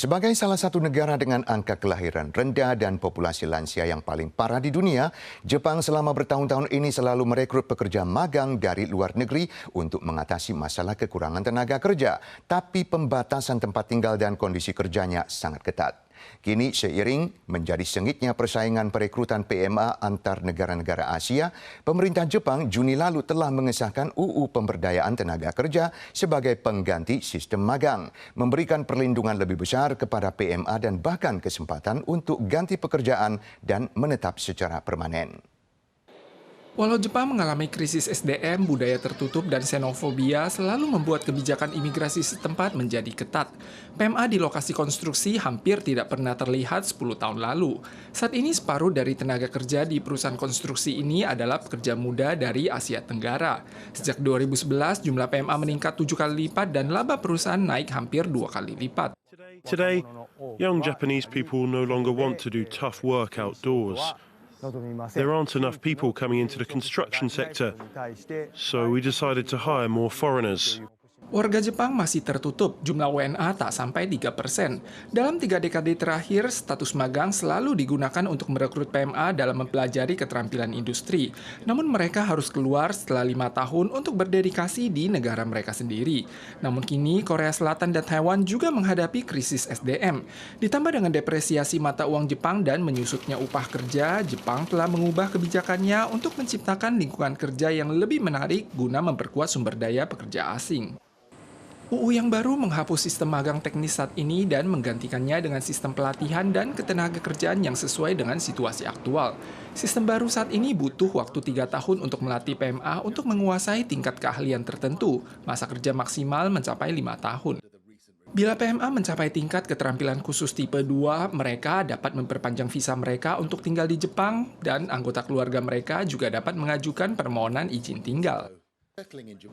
Sebagai salah satu negara dengan angka kelahiran rendah dan populasi lansia yang paling parah di dunia, Jepang selama bertahun-tahun ini selalu merekrut pekerja magang dari luar negeri untuk mengatasi masalah kekurangan tenaga kerja. Tapi pembatasan tempat tinggal dan kondisi kerjanya sangat ketat. Kini seiring menjadi sengitnya persaingan perekrutan PMA antar negara-negara Asia, pemerintah Jepang Juni lalu telah mengesahkan UU Pemberdayaan Tenaga Kerja sebagai pengganti sistem magang, memberikan perlindungan lebih besar kepada PMA dan bahkan kesempatan untuk ganti pekerjaan dan menetap secara permanen. Walau Jepang mengalami krisis SDM, budaya tertutup, dan xenofobia selalu membuat kebijakan imigrasi setempat menjadi ketat. PMA di lokasi konstruksi hampir tidak pernah terlihat 10 tahun lalu. Saat ini separuh dari tenaga kerja di perusahaan konstruksi ini adalah pekerja muda dari Asia Tenggara. Sejak 2011, jumlah PMA meningkat 7 kali lipat dan laba perusahaan naik hampir 2 kali lipat. Today, young Japanese people no longer want to do tough work outdoors. There aren't enough people coming into the construction sector, so we decided to hire more foreigners. Warga Jepang masih tertutup, jumlah WNA tak sampai 3%. Dalam 3 dekade terakhir, status magang selalu digunakan untuk merekrut PMA dalam mempelajari keterampilan industri. Namun mereka harus keluar setelah 5 tahun untuk berdedikasi di negara mereka sendiri. Namun kini, Korea Selatan dan Taiwan juga menghadapi krisis SDM. Ditambah dengan depresiasi mata uang Jepang dan menyusutnya upah kerja, Jepang telah mengubah kebijakannya untuk menciptakan lingkungan kerja yang lebih menarik guna memperkuat sumber daya pekerja asing. UU yang baru menghapus sistem magang teknis saat ini dan menggantikannya dengan sistem pelatihan dan ketenagakerjaan yang sesuai dengan situasi aktual. Sistem baru saat ini butuh waktu 3 tahun untuk melatih PMA untuk menguasai tingkat keahlian tertentu. Masa kerja maksimal mencapai 5 tahun. Bila PMA mencapai tingkat keterampilan khusus tipe 2, mereka dapat memperpanjang visa mereka untuk tinggal di Jepang dan anggota keluarga mereka juga dapat mengajukan permohonan izin tinggal.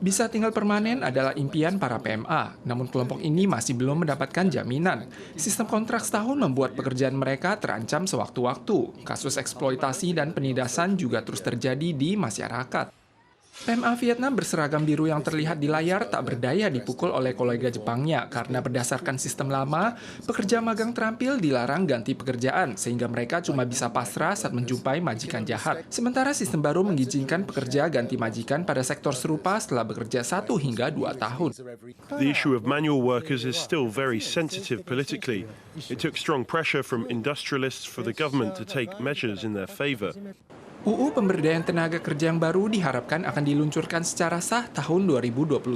Bisa tinggal permanen adalah impian para PMA, namun kelompok ini masih belum mendapatkan jaminan. Sistem kontrak setahun membuat pekerjaan mereka terancam sewaktu-waktu. Kasus eksploitasi dan penindasan juga terus terjadi di masyarakat. PMA Vietnam berseragam biru yang terlihat di layar tak berdaya dipukul oleh kolega Jepangnya karena berdasarkan sistem lama, pekerja magang terampil dilarang ganti pekerjaan sehingga mereka cuma bisa pasrah saat menjumpai majikan jahat. Sementara sistem baru mengizinkan pekerja ganti majikan pada sektor serupa setelah bekerja 1 hingga 2 tahun. The issue of manual workers is still very sensitive politically. It took strong pressure from industrialists for the government to take measures in their favor. UU Pemberdayaan Tenaga Kerja yang baru diharapkan akan diluncurkan secara sah tahun 2027.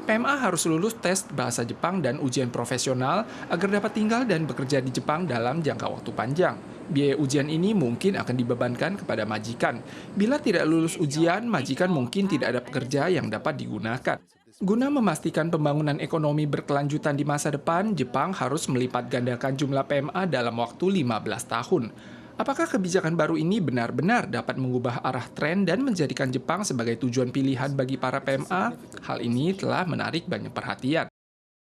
PMA harus lulus tes bahasa Jepang dan ujian profesional agar dapat tinggal dan bekerja di Jepang dalam jangka waktu panjang. Biaya ujian ini mungkin akan dibebankan kepada majikan. Bila tidak lulus ujian, majikan mungkin tidak ada pekerja yang dapat digunakan. Guna memastikan pembangunan ekonomi berkelanjutan di masa depan, Jepang harus melipat gandakan jumlah PMA dalam waktu 15 tahun. Apakah kebijakan baru ini benar-benar dapat mengubah arah tren dan menjadikan Jepang sebagai tujuan pilihan bagi para PMA? Hal ini telah menarik banyak perhatian.